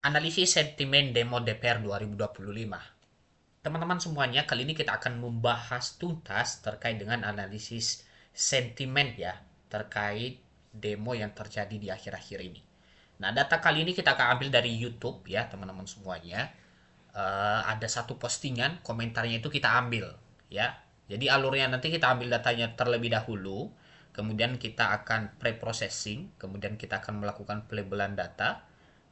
Analisis sentimen demo DPR 2025. Teman-teman semuanya, kali ini kita akan membahas tuntas terkait dengan analisis sentimen ya, terkait demo yang terjadi di akhir-akhir ini. Nah, data kali ini kita akan ambil dari YouTube ya, teman-teman semuanya. Ada satu postingan, komentarnya itu kita ambil ya. Jadi alurnya nanti kita ambil datanya terlebih dahulu, kemudian kita akan pre-processing, kemudian kita akan melakukan pelabelan data,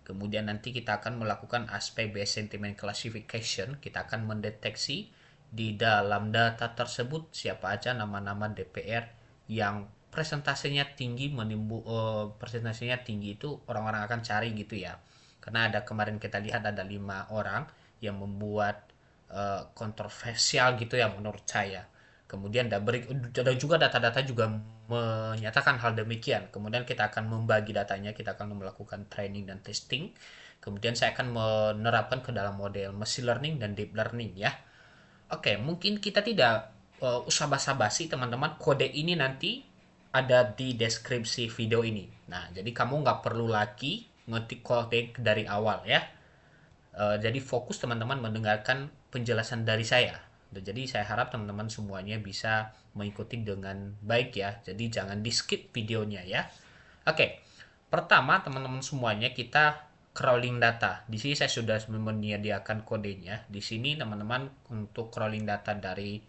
kemudian nanti kita akan melakukan aspek based sentiment classification, kita akan mendeteksi di dalam data tersebut siapa aja nama-nama DPR yang presentasinya tinggi, presentasinya tinggi itu orang-orang akan cari gitu ya. Karena ada kemarin kita lihat ada 5 orang yang membuat kontroversial gitu ya menurut saya. Kemudian ada juga data-data juga menyatakan hal demikian. Kemudian kita akan membagi datanya, kita akan melakukan training dan testing. Kemudian saya akan menerapkan ke dalam model machine learning dan deep learning ya. Oke, mungkin kita tidak usah basa-basi teman-teman. Kode ini nanti ada di deskripsi video ini. Nah, jadi kamu nggak perlu lagi ngetik kode dari awal ya. Jadi fokus teman-teman mendengarkan penjelasan dari saya. Jadi saya harap teman-teman semuanya bisa mengikuti dengan baik ya. Jadi jangan di skip videonya ya. Oke, pertama teman-teman semuanya kita crawling data. Di sini saya sudah menyediakan kodenya. Di sini teman-teman untuk crawling data dari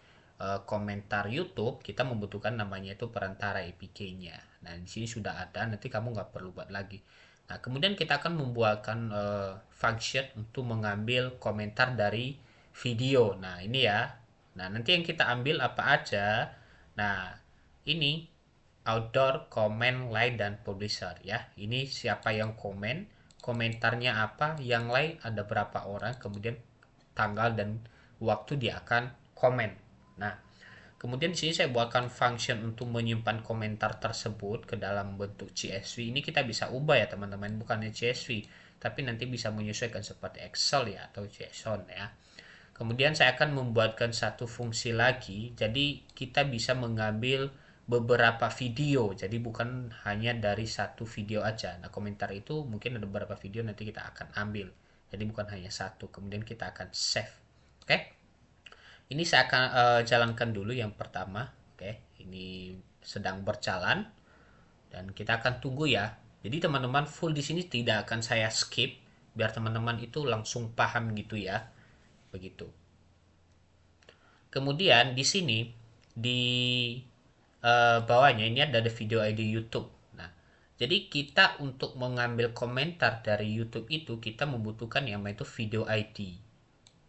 komentar YouTube kita membutuhkan namanya itu perantara APK-nya. Nah di sini sudah ada. Nanti kamu nggak perlu buat lagi. Nah, kemudian kita akan membuatkan function untuk mengambil komentar dari video. Nah, ini ya. Nah, nanti yang kita ambil apa aja? Nah, ini outdoor, comment, like, dan publisher ya. Ini siapa yang komen, komentarnya apa, yang like ada berapa orang, kemudian tanggal dan waktu dia akan komen. Nah, kemudian di sini saya buatkan function untuk menyimpan komentar tersebut ke dalam bentuk CSV. Ini kita bisa ubah ya teman-teman, bukannya CSV, tapi nanti bisa menyesuaikan seperti Excel ya atau JSON ya. Kemudian saya akan membuatkan satu fungsi lagi, jadi kita bisa mengambil beberapa video, jadi bukan hanya dari satu video aja. Nah, komentar itu mungkin ada beberapa video nanti kita akan ambil, jadi bukan hanya satu. Kemudian kita akan save. Oke. Ini saya akan jalankan dulu yang pertama. Oke, ini sedang berjalan dan kita akan tunggu ya. Jadi teman-teman full di sini tidak akan saya skip biar teman-teman itu langsung paham gitu ya. Begitu. Kemudian di sini di bawahnya ini ada video ID YouTube. Nah, jadi kita untuk mengambil komentar dari YouTube itu kita membutuhkan yang namanya itu video ID.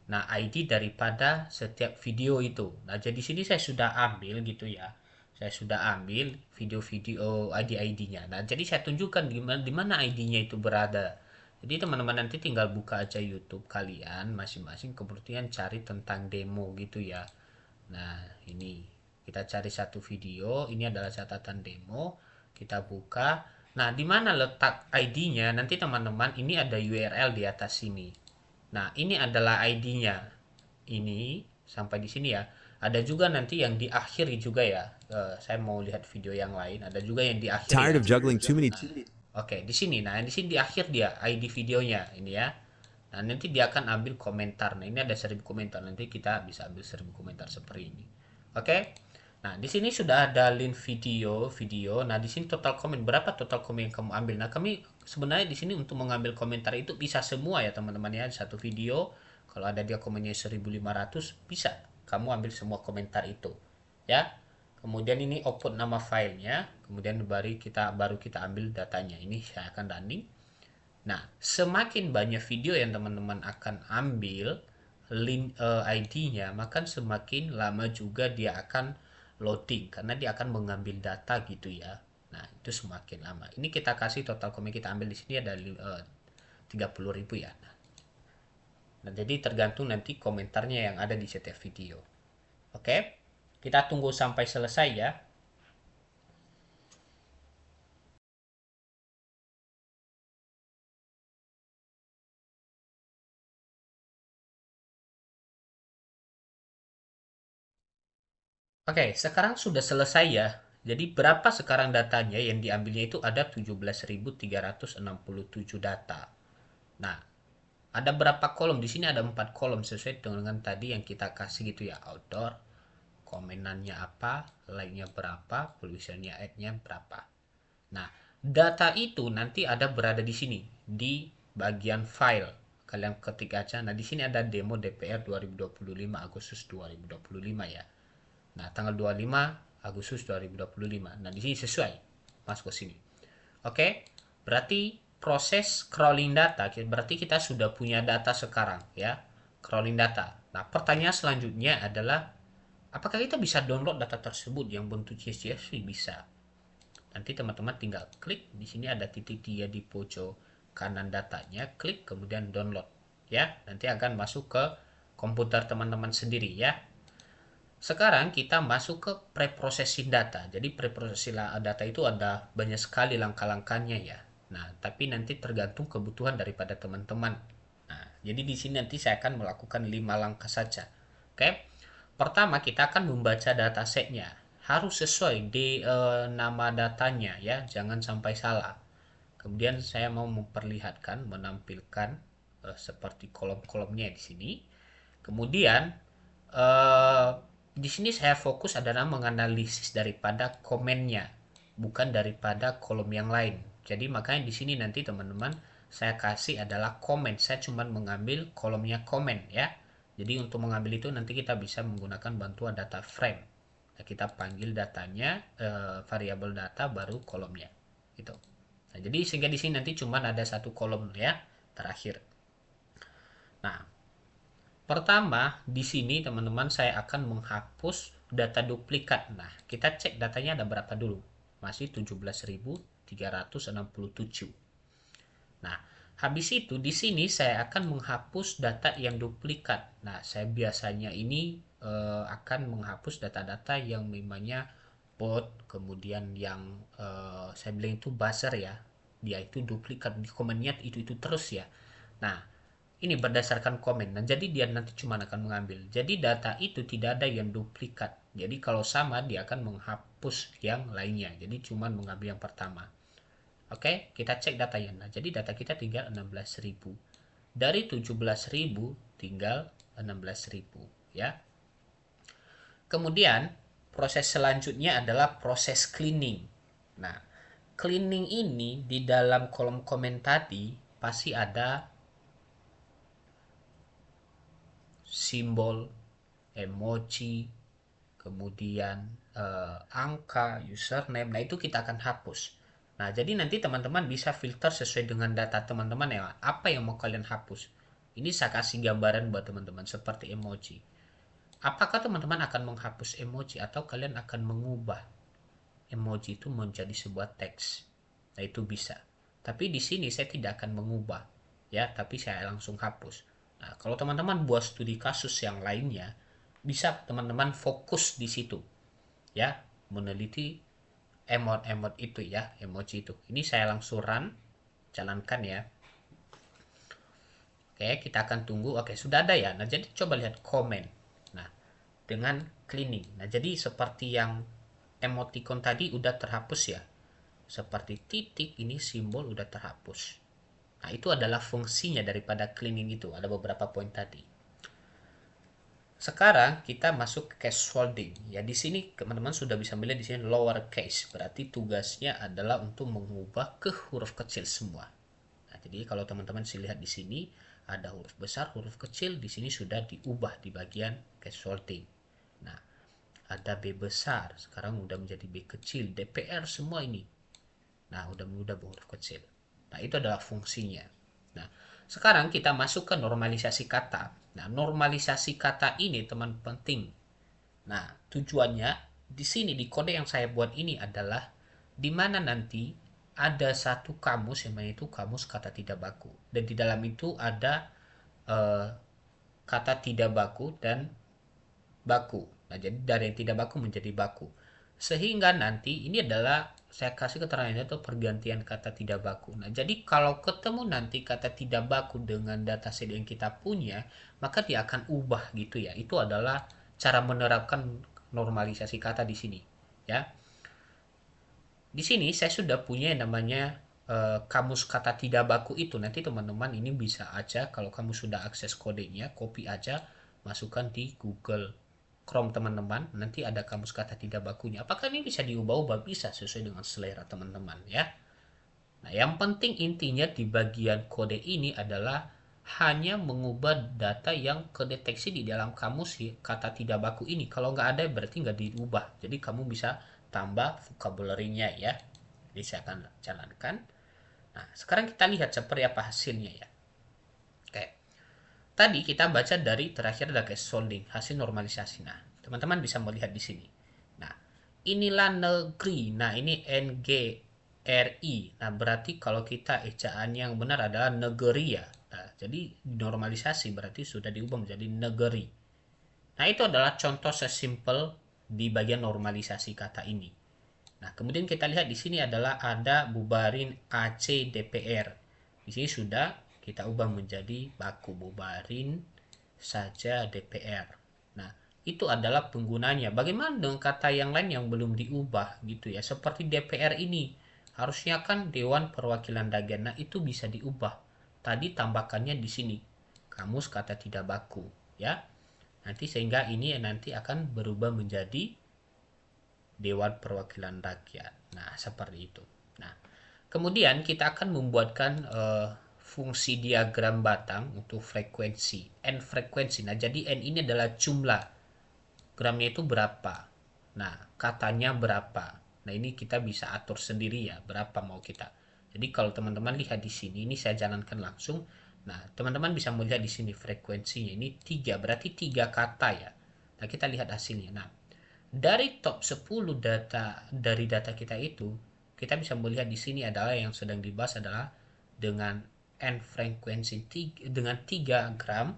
Nah, ID daripada setiap video itu. Nah, jadi sini saya sudah ambil gitu ya. Saya sudah ambil video-video ID-ID-nya. Nah, jadi saya tunjukkan di mana ID-nya itu berada. Jadi teman-teman nanti tinggal buka aja YouTube kalian masing-masing, kemudian cari tentang demo gitu ya. Nah, ini kita cari satu video, ini adalah catatan demo, kita buka. Nah, di mana letak ID-nya? Nanti teman-teman ini ada URL di atas sini. Nah, ini adalah ID-nya. Ini sampai di sini ya. Ada juga nanti yang diakhiri juga ya. Saya mau lihat video yang lain. Ada juga yang diakhiri Tired ya. of juggling too many. Oke, di sini. Nah, di sini di akhir dia ID videonya ini ya. Nah, nanti dia akan ambil komentar. Nah, ini ada 1000 komentar. Nanti kita bisa ambil 1000 komentar seperti ini. Oke. Nah, di sini sudah ada link video. Nah, di sini total komen berapa total komen yang kamu ambil. Nah, kami sebenarnya di sini untuk mengambil komentar itu bisa semua ya, teman-teman ya. Satu video kalau ada dia komennya 1500 bisa kamu ambil semua komentar itu. Ya. Kemudian ini output nama filenya, kemudian baru kita ambil datanya. Ini saya akan running. Nah, semakin banyak video yang teman-teman akan ambil link ID-nya, maka semakin lama juga dia akan loading karena dia akan mengambil data gitu ya. Nah, itu semakin lama. Ini kita kasih total komen kita ambil di sini ada 30.000 ya. Nah, jadi tergantung nanti komentarnya yang ada di setiap video. Oke. Kita tunggu sampai selesai ya. Oke, sekarang sudah selesai ya. Jadi berapa sekarang datanya yang diambilnya itu ada 17.367 data. Nah, Ada berapa kolom? Di sini ada 4 kolom sesuai dengan tadi yang kita kasih gitu ya. Outdoor, komenannya apa, like-nya berapa, publishernya ad-nya berapa. Nah, data itu nanti ada berada di sini di bagian file. Kalian ketik aja. Nah, di sini ada demo DPR 2025 Agustus 2025 ya. Nah, tanggal 25 Agustus 2025. Nah, di sini sesuai. Masuk ke sini. Oke, berarti proses crawling data, berarti kita sudah punya data sekarang ya, crawling data. Nah, pertanyaan selanjutnya adalah, apakah kita bisa download data tersebut yang bentuk CSV? Bisa. Nanti teman-teman tinggal klik, di sini ada titik 3 di pojok kanan datanya, klik kemudian download ya. Nanti akan masuk ke komputer teman-teman sendiri ya. Sekarang kita masuk ke preprocessing data. Jadi preprocessing data itu ada banyak sekali langkah-langkahnya ya. Nah, tapi nanti tergantung kebutuhan daripada teman-teman. Nah, jadi di sini nanti saya akan melakukan 5 langkah saja. Oke. Pertama, kita akan membaca datasetnya. Harus sesuai di nama datanya ya, jangan sampai salah. Kemudian saya mau memperlihatkan, menampilkan seperti kolom-kolomnya di sini. Kemudian eh, di sini saya fokus adalah menganalisis daripada komennya, bukan daripada kolom yang lain. Jadi makanya di sini nanti teman-teman saya kasih adalah komen. Saya cuma mengambil kolomnya komen ya. Jadi untuk mengambil itu nanti kita bisa menggunakan bantuan data frame. Nah, kita panggil datanya variabel data baru kolomnya. Gitu. Nah, jadi sehingga di sini nanti cuma ada satu kolom ya terakhir. Nah, pertama, di sini teman-teman saya akan menghapus data duplikat. Nah, kita cek datanya ada berapa dulu. Masih 17.367. Nah, habis itu di sini saya akan menghapus data yang duplikat. Nah, saya biasanya ini akan menghapus data-data yang memangnya bot, kemudian yang saya bilang itu buzzer ya. Dia itu duplikat di komennya itu terus ya. Nah, ini berdasarkan komen. Nah, jadi dia nanti cuma akan mengambil. Jadi data itu tidak ada yang duplikat. Jadi kalau sama dia akan menghapus yang lainnya. Jadi cuma mengambil yang pertama. Oke, kita cek datanya. Nah, jadi data kita tinggal 16.000. Dari 17.000 tinggal 16.000 ya. Kemudian proses selanjutnya adalah proses cleaning. Nah, cleaning ini di dalam kolom komen tadi pasti ada simbol, emoji, kemudian angka, username. Nah, itu kita akan hapus. Nah, jadi nanti teman-teman bisa filter sesuai dengan data teman-teman ya. Apa yang mau kalian hapus? Ini saya kasih gambaran buat teman-teman seperti emoji. Apakah teman-teman akan menghapus emoji atau kalian akan mengubah emoji itu menjadi sebuah teks? Nah, itu bisa. Tapi di sini saya tidak akan mengubah ya, tapi saya langsung hapus. Nah, kalau teman-teman buat studi kasus yang lainnya, bisa teman-teman fokus di situ ya, meneliti emot-emot itu ya, emoji itu. Ini saya langsung run, jalankan ya. Oke, kita akan tunggu. Oke, sudah ada ya. Nah, jadi coba lihat komen. Nah, dengan cleaning. Nah, jadi seperti yang emoticon tadi udah terhapus ya. Seperti titik ini simbol udah terhapus. Nah, itu adalah fungsinya daripada cleaning itu. Ada beberapa poin tadi. Sekarang kita masuk ke case folding. Ya, di sini teman-teman sudah bisa melihat di sini lower case. Berarti tugasnya adalah untuk mengubah ke huruf kecil semua. Nah, jadi kalau teman-teman lihat di sini ada huruf besar, huruf kecil, di sini sudah diubah di bagian case folding. Nah, ada B besar, sekarang udah menjadi B kecil, DPR semua ini. Nah, udah huruf kecil. Nah, itu adalah fungsinya. Nah, sekarang kita masuk ke normalisasi kata. Nah, normalisasi kata ini teman penting. Nah, tujuannya di sini di kode yang saya buat ini adalah di mana nanti ada satu kamus yang itu kamus kata tidak baku, dan di dalam itu ada kata tidak baku dan baku. Nah, jadi dari yang tidak baku menjadi baku. Sehingga nanti ini adalah saya kasih keterangan itu pergantian kata tidak baku. Nah, jadi kalau ketemu nanti kata tidak baku dengan dataset yang kita punya, maka dia akan ubah gitu ya. Itu adalah cara menerapkan normalisasi kata di sini, ya. Di sini saya sudah punya yang namanya kamus kata tidak baku itu, nanti teman-teman ini bisa aja kalau kamu sudah akses kodenya, copy aja, masukkan di Google Chrome teman-teman, nanti ada kamus kata tidak bakunya. Apakah ini bisa diubah-ubah? Bisa, sesuai dengan selera teman-teman ya. Nah, yang penting intinya di bagian kode ini adalah hanya mengubah data yang kedeteksi di dalam kamus kata tidak baku ini. Kalau nggak ada berarti nggak diubah. Jadi kamu bisa tambah vocabulary-nya ya. Jadi saya akan jalankan. Nah, sekarang kita lihat seperti apa hasilnya ya. Oke. Tadi kita baca dari terakhir ada case solding, hasil normalisasi. Nah, teman-teman bisa melihat di sini. Nah, inilah negeri. Nah, ini NGRI. Nah, berarti kalau kita ejaan yang benar adalah negeri ya. Nah, jadi normalisasi berarti sudah diubah menjadi negeri. Nah, itu adalah contoh sesimpel di bagian normalisasi kata ini. Nah, kemudian kita lihat di sini adalah ada bubarin AC DPR. Di sini sudah kita ubah menjadi baku bubarin saja DPR. Nah, itu adalah penggunanya. Bagaimana dengan kata yang lain yang belum diubah gitu ya? Seperti DPR ini. Harusnya kan Dewan Perwakilan Daerah. Nah, itu bisa diubah. Tadi tambahkannya di sini. Kamus kata tidak baku, ya. Nanti sehingga ini nanti akan berubah menjadi Dewan Perwakilan Rakyat. Nah, seperti itu. Nah, kemudian kita akan membuatkan fungsi diagram batang untuk frekuensi. N frekuensi. Nah, jadi N ini adalah jumlah. Gramnya itu berapa. Nah, katanya berapa. Nah, ini kita bisa atur sendiri ya, berapa mau kita. Jadi kalau teman-teman lihat di sini, ini saya jalankan langsung. Nah, teman-teman bisa melihat di sini frekuensinya. Ini 3, berarti 3 kata ya. Nah, kita lihat hasilnya. Nah, dari top 10 dari data kita itu, kita bisa melihat di sini adalah yang sedang dibahas adalah dengan N frekuensi dengan 3 gram,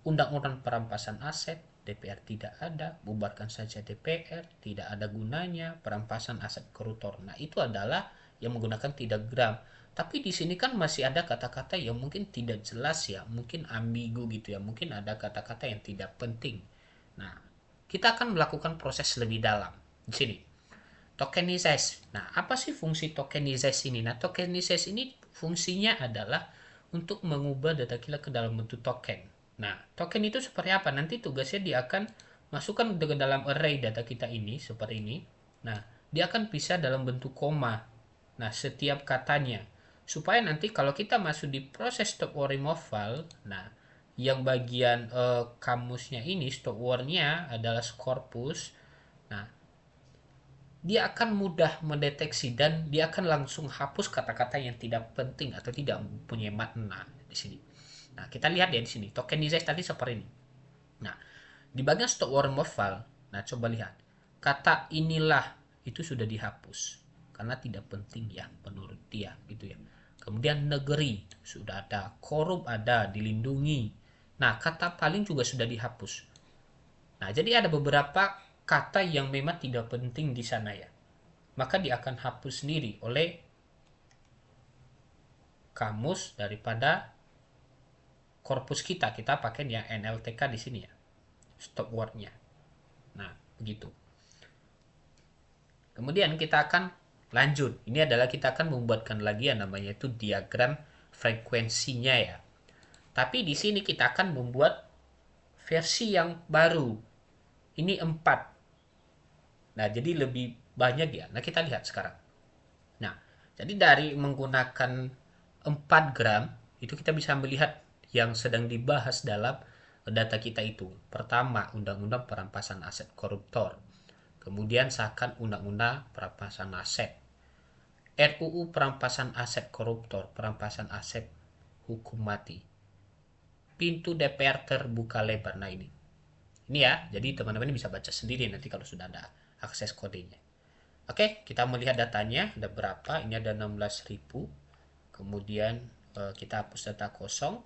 undang-undang perampasan aset, DPR tidak ada, bubarkan saja DPR, tidak ada gunanya, perampasan aset koruptor. Nah, itu adalah yang menggunakan 3 gram. Tapi di sini kan masih ada kata-kata yang mungkin tidak jelas ya, mungkin ambigu gitu ya, mungkin ada kata-kata yang tidak penting. Nah, kita akan melakukan proses lebih dalam di sini. Tokenization. Nah, apa sih fungsi tokenization ini? Nah, tokenization ini fungsinya adalah untuk mengubah data kita ke dalam bentuk token. Nah, token itu seperti apa? Nanti tugasnya dia akan masukkan ke dalam array data kita ini seperti ini. Nah, dia akan bisa dalam bentuk koma. Nah, setiap katanya supaya nanti kalau kita masuk di proses stop or removal, nah yang bagian kamusnya ini stop war-nya adalah corpus. Nah, dia akan mudah mendeteksi dan dia akan langsung hapus kata-kata yang tidak penting atau tidak mempunyai makna di sini. Nah, kita lihat ya di sini. Tokenize tadi seperti ini. Nah, di bagian stop war removal, nah coba lihat. Kata inilah itu sudah dihapus karena tidak penting ya menurut dia gitu ya. Kemudian negeri sudah ada, korup ada, dilindungi. Nah, kata paling juga sudah dihapus. Nah, jadi ada beberapa kata yang memang tidak penting di sana ya. Maka dia akan hapus sendiri oleh kamus daripada korpus kita. Kita pakai yang NLTK di sini ya. Stop word-nya. Nah, begitu. Kemudian kita akan lanjut. Ini adalah kita akan membuatkan lagi yang namanya itu diagram frekuensinya ya. Tapi di sini kita akan membuat versi yang baru. Ini 4. Nah, jadi lebih banyak ya. Nah, kita lihat sekarang. Nah, jadi dari menggunakan 4 gram, itu kita bisa melihat yang sedang dibahas dalam data kita itu. Pertama, undang-undang perampasan aset koruptor. Kemudian sahkan undang-undang perampasan aset. RUU perampasan aset koruptor, perampasan aset hukum mati. Pintu DPR terbuka lebar. Nah, ini. Ini ya, jadi teman-teman bisa baca sendiri nanti kalau sudah ada akses kodenya. Oke, kita melihat datanya ada berapa. Ini ada 16.000. Kemudian kita hapus data kosong.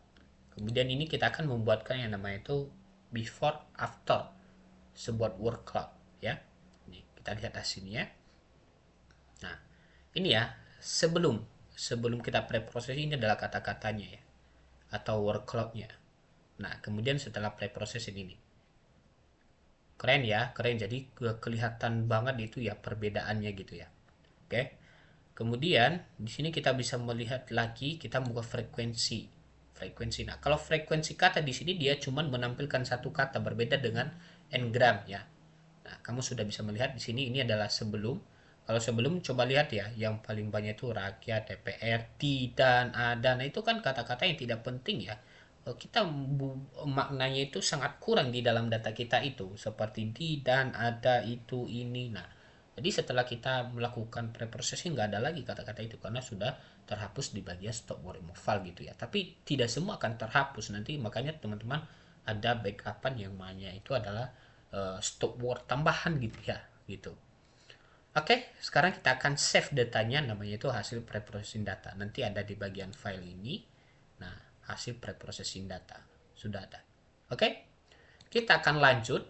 Kemudian ini kita akan membuatkan yang namanya itu before after sebuah word cloud ya. Ini kita lihat hasilnya. Nah, ini ya, sebelum kita preproses ini adalah kata-katanya ya atau word cloud-nya. Nah, kemudian setelah preproses ini. Keren ya, keren. Jadi kelihatan banget itu ya perbedaannya gitu ya. Oke. Kemudian di sini kita bisa melihat lagi, kita buka frekuensi. Nah kalau frekuensi kata di sini dia cuma menampilkan satu kata, berbeda dengan n-gram ya. Nah kamu sudah bisa melihat di sini, ini adalah sebelum. Kalau sebelum coba lihat ya, yang paling banyak itu rakyat, DPR, di, dan, ada. Nah itu kan kata-kata yang tidak penting ya. Kita maknanya itu sangat kurang di dalam data kita itu, seperti di, dan, ada, itu, ini. Nah jadi setelah kita melakukan preprocessing nggak ada lagi kata-kata itu karena sudah terhapus di bagian stop word removal gitu ya. Tapi tidak semua akan terhapus nanti, makanya teman-teman ada backupan yang namanya itu adalah stop word tambahan gitu ya gitu. Oke, sekarang kita akan save datanya, namanya itu hasil preprocessing data. Nanti ada di bagian file ini. Nah, hasil preprocessing data sudah ada. Oke, kita akan lanjut.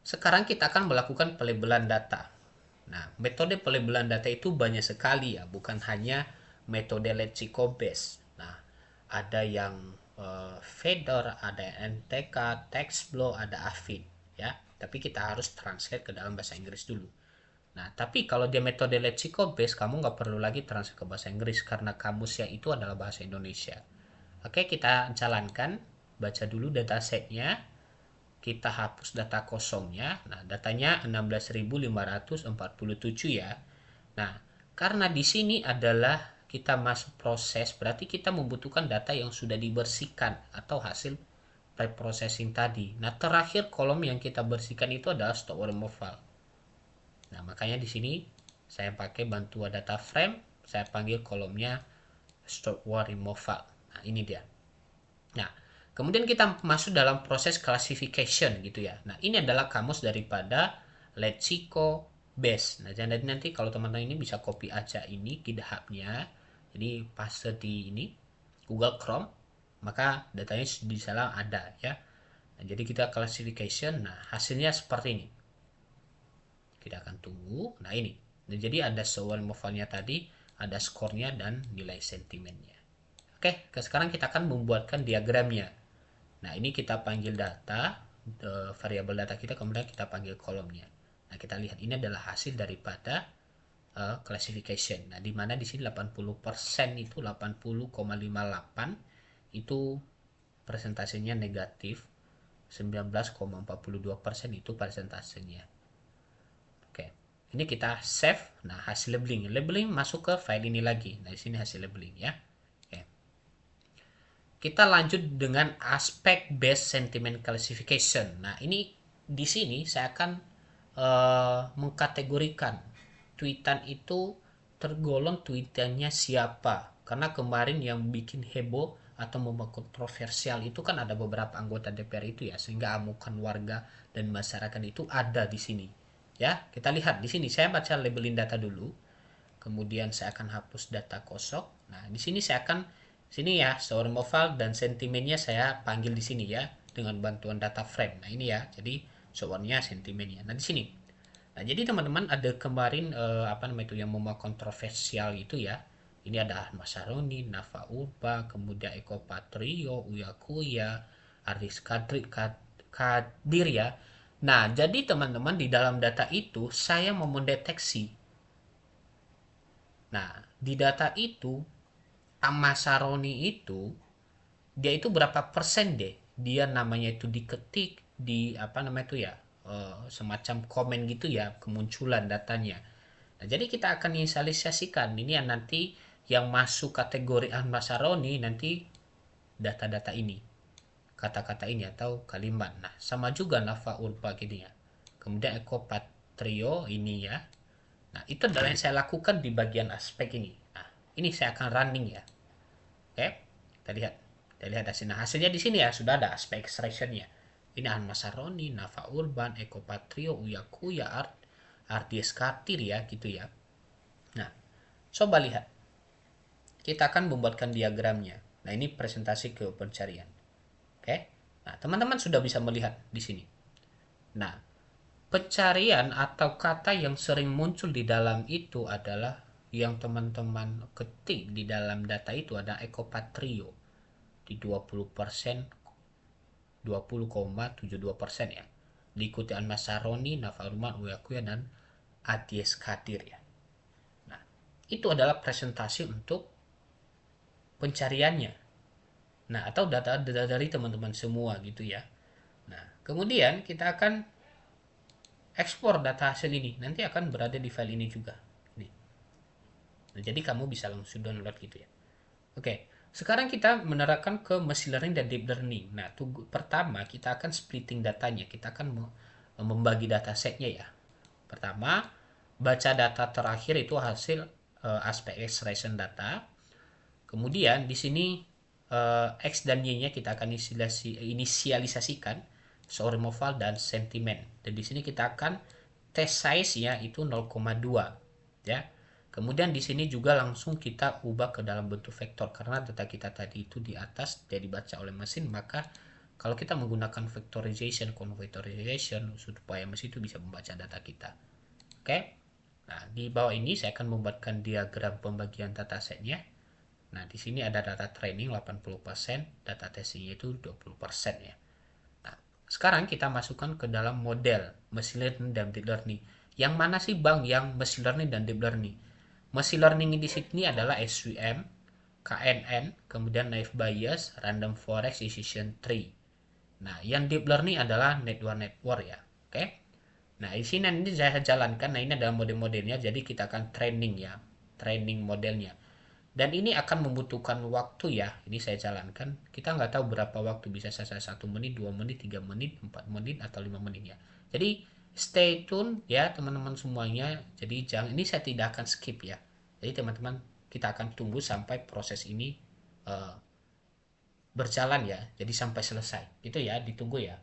Sekarang kita akan melakukan pelabelan data. Nah, metode pelabelan data itu banyak sekali ya, bukan hanya metode lexicobase. Nah, ada yang feeder, ada NTK, TextBlow, ada AFID ya. Tapi kita harus translate ke dalam bahasa Inggris dulu. Nah, tapi kalau dia metode lexicobase, kamu nggak perlu lagi translate ke bahasa Inggris karena kamusnya itu adalah bahasa Indonesia. Oke, kita jalankan. Baca dulu datasetnya, kita hapus data kosongnya. Nah, datanya 16.547 ya. Nah, karena di sini adalah kita masuk proses, berarti kita membutuhkan data yang sudah dibersihkan atau hasil preprocessing tadi. Nah, terakhir kolom yang kita bersihkan itu adalah stop word removal. Nah, makanya di sini saya pakai bantuan data frame, saya panggil kolomnya stop word removal. Nah, ini dia. Nah, kemudian kita masuk dalam proses classification gitu ya. Nah, ini adalah kamus daripada lexicobase. Nah, jadi nanti kalau teman-teman ini bisa copy aja ini GitHub-nya. Jadi paste di ini Google Chrome, maka datanya di sana ada ya. Nah, jadi kita classification. Nah, hasilnya seperti ini. Kita akan tunggu. Nah, ini. Nah, jadi ada soal removal-nya tadi, ada skornya dan nilai sentimennya. Oke, sekarang kita akan membuatkan diagramnya. Nah, ini kita panggil data, variabel data kita, kemudian kita panggil kolomnya. Nah, kita lihat ini adalah hasil daripada classification. Nah, di mana di sini 80% itu 80,58 itu persentasenya negatif, 19,42% itu persentasenya. Oke. Ini kita save. Nah, hasil labeling. Labeling masuk ke file ini lagi. Nah, di sini hasil labeling ya. Kita lanjut dengan aspek based sentiment classification. Nah, ini di sini saya akan mengkategorikan tweetan itu tergolong tweetannya siapa. Karena kemarin yang bikin heboh atau membuat kontroversial itu kan ada beberapa anggota DPR itu ya, sehingga amukan warga dan masyarakat itu ada di sini. Ya, kita lihat di sini saya baca labelin data dulu. Kemudian saya akan hapus data kosong. Nah, di sini saya akan sini ya, source removal dan sentimennya saya panggil di sini ya dengan bantuan data frame. Nah, ini ya. Jadi source-nya, sentimennya. Nah, di sini. Nah, jadi teman-teman ada kemarin apa namanya itu yang membuat kontroversial itu ya. Ini ada Ahmad Saroni, Nafa Urba, kemudian Eko Patrio, Uya Kuya, Aris Kadir ya. Nah, jadi teman-teman di dalam data itu saya mau mendeteksi. Nah, di data itu Ahmad Saroni itu dia itu berapa persen deh dia namanya itu diketik di apa namanya itu ya, semacam komen gitu ya, kemunculan datanya. Nah, jadi kita akan inisialisasikan ini yang nanti yang masuk kategori Ahmad Saroni nanti data-data ini, kata-kata ini atau kalimat. Nah, sama juga Nafa Urba gini ya. Kemudian Eko Patrio ini ya. Nah, itu adalah yang saya lakukan di bagian aspek ini. Nah, ini saya akan running ya. Oke, kita lihat. Kita lihat hasilnya. Hasilnya di sini ya, sudah ada aspek extractionnya. Ini Ahmad Saroni, Nafa Urban, Eko Patrio, Uya Kuya, Ardies Kartir ya, gitu ya. Nah, coba lihat. Kita akan membuatkan diagramnya. Nah, ini presentasi ke pencarian. Oke. Nah, teman-teman sudah bisa melihat di sini. Nah, pencarian atau kata yang sering muncul di dalam itu adalah yang teman-teman ketik di dalam data itu ada ekopatrio di 20%, 20,72% ya. Diikuti Anmas Saroni, Nafa Urman, Uyakuya, dan Aties Kadir ya. Nah, itu adalah presentasi untuk pencariannya. Nah, atau data-data dari teman-teman semua gitu ya. Nah, kemudian kita akan ekspor data hasil ini. Nanti akan berada di file ini juga. Nih. Nah, jadi kamu bisa langsung download gitu ya. Oke, sekarang kita menerapkan ke machine learning dan deep learning. Nah, pertama kita akan splitting datanya. Kita akan membagi data setnya ya. Pertama, baca data terakhir itu hasil aspek extraction data. Kemudian di sini X dan Y-nya kita akan inisialisasikan show removal dan sentiment. Dan di sini kita akan test size-nya itu 0,2 ya. Kemudian di sini juga langsung kita ubah ke dalam bentuk vektor karena data kita tadi itu di atas dia dibaca oleh mesin, maka kalau kita menggunakan vectorization, convectorization supaya mesin itu bisa membaca data kita. Oke. Nah, di bawah ini saya akan membuatkan diagram pembagian datasetnya. Nah, di sini ada data training 80%, data testingnya itu 20% ya. Nah, sekarang kita masukkan ke dalam model machine learning dan deep learning. Yang mana sih Bang yang machine learning dan deep learning? Machine learning di sini adalah SVM, KNN, kemudian naive Bayes, random forest decision tree. Nah, yang deep learning adalah network ya. Oke. Nah, di sini nanti saya jalankan. Nah, ini adalah mode-modenya. Jadi kita akan training ya, training modelnya. Dan ini akan membutuhkan waktu ya. Ini saya jalankan. Kita nggak tahu berapa waktu, bisa saya 1 menit, 2 menit, 3 menit, 4 menit, atau 5 menit ya. Jadi stay tune ya teman-teman semuanya. Jadi jangan, ini saya tidak akan skip ya. Jadi teman-teman, kita akan tunggu sampai proses ini uh, berjalan ya. Jadi sampai selesai. Itu ya, ditunggu ya.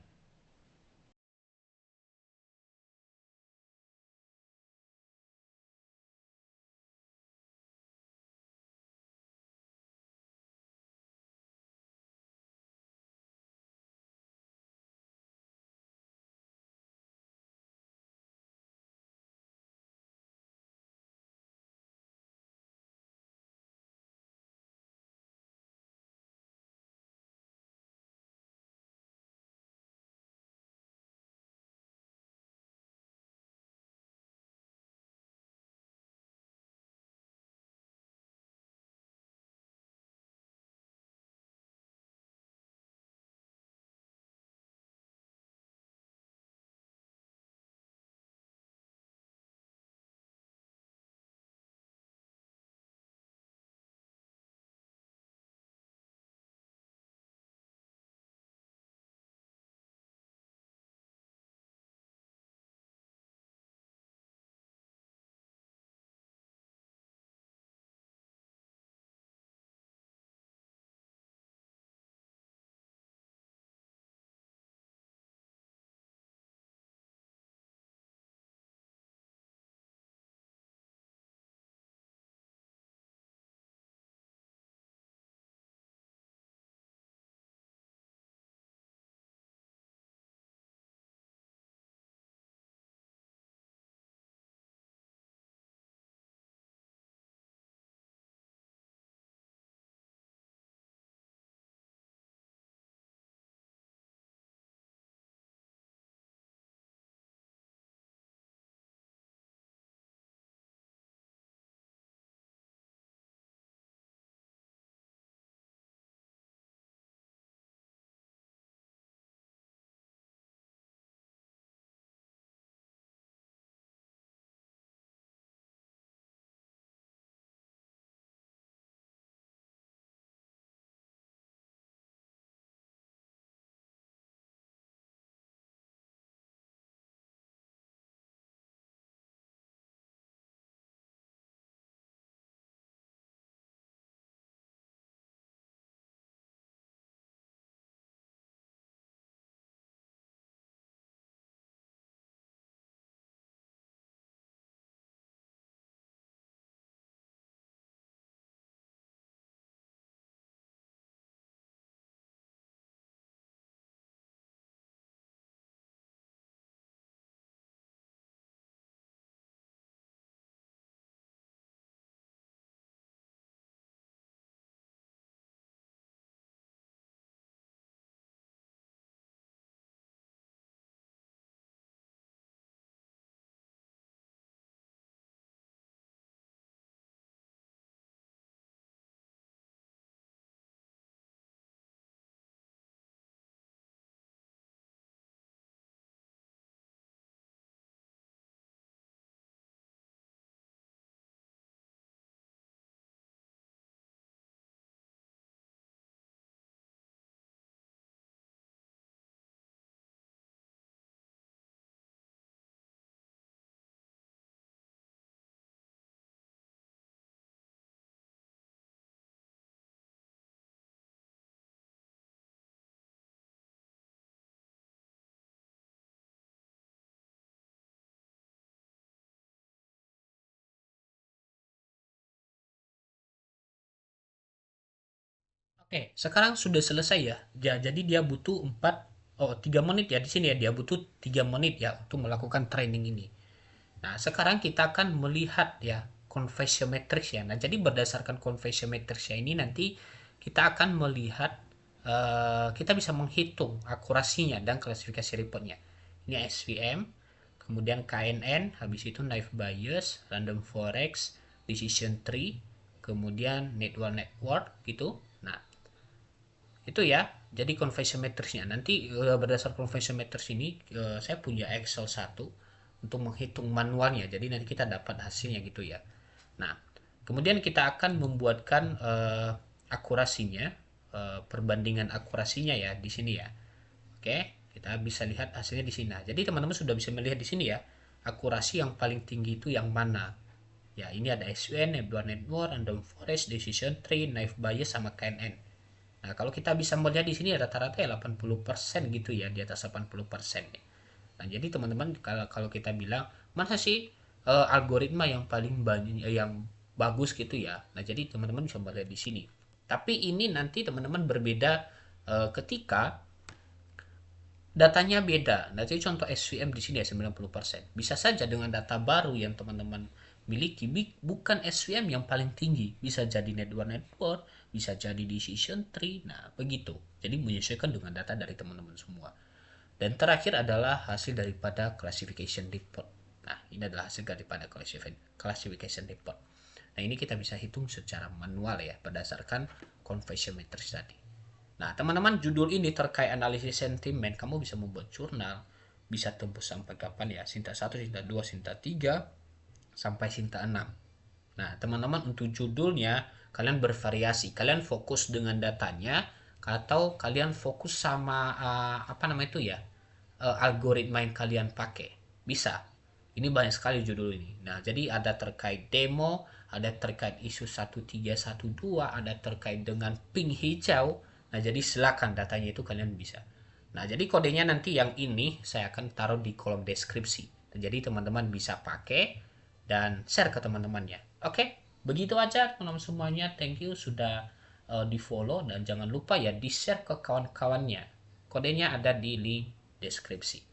Oke, sekarang sudah selesai ya. Jadi dia butuh 3 menit ya di sini ya. Dia butuh 3 menit ya untuk melakukan training ini. Nah, sekarang kita akan melihat ya confession matrix ya. Nah, jadi berdasarkan confession matrix ya ini nanti kita akan melihat kita bisa menghitung akurasinya dan klasifikasi reportnya. Ini SVM, kemudian KNN, habis itu knife bias, random forex, decision tree, kemudian network gitu. Nah, itu ya. Jadi confession matrix-nya. Nanti berdasar confession matrix ini saya punya Excel 1 untuk menghitung manualnya. Jadi nanti kita dapat hasilnya gitu ya. Nah, kemudian kita akan membuatkan akurasinya, perbandingan akurasinya ya di sini ya. Oke, kita bisa lihat hasilnya di sini. Nah, jadi teman-teman sudah bisa melihat di sini ya, akurasi yang paling tinggi itu yang mana. Ya, ini ada SUN, Nebula Network, Random Forest, Decision Tree, Knife Bias, sama KNN. Nah, kalau kita bisa melihat di sini rata-rata ya 80% gitu ya, di atas 80%. Nah, jadi teman-teman kalau kita bilang mana sih algoritma yang paling banyak yang bagus gitu ya. Nah, jadi teman-teman bisa melihat di sini. Tapi ini nanti teman-teman berbeda ketika datanya beda. Nah, jadi contoh SVM di sini ya 90%. Bisa saja dengan data baru yang teman-teman miliki bukan SVM yang paling tinggi. Bisa jadi network, bisa jadi decision tree. Nah, begitu. Jadi menyesuaikan dengan data dari teman-teman semua. Dan terakhir adalah hasil daripada classification report. Nah, ini adalah hasil daripada classification report. Nah, ini kita bisa hitung secara manual ya berdasarkan confession matrix tadi. Nah, teman-teman, judul ini terkait analisis sentimen. Kamu bisa membuat jurnal, bisa tembus sampai kapan ya? Sinta 1, Sinta 2, Sinta 3, sampai Sinta 6. Nah, teman-teman, untuk judulnya, kalian bervariasi. Kalian fokus dengan datanya, atau kalian fokus sama, apa namanya itu ya, algoritma yang kalian pakai. Bisa. Ini banyak sekali judul ini. Nah, jadi ada terkait demo, ada terkait isu 1312, ada terkait dengan pink hijau. Nah, jadi silakan datanya itu kalian bisa. Nah, jadi kodenya nanti yang ini saya akan taruh di kolom deskripsi. Nah, jadi teman-teman bisa pakai dan share ke teman-temannya. Oke, begitu aja teman-teman semuanya. Thank you sudah di follow dan jangan lupa ya di share ke kawan-kawannya. Kodenya ada di link deskripsi.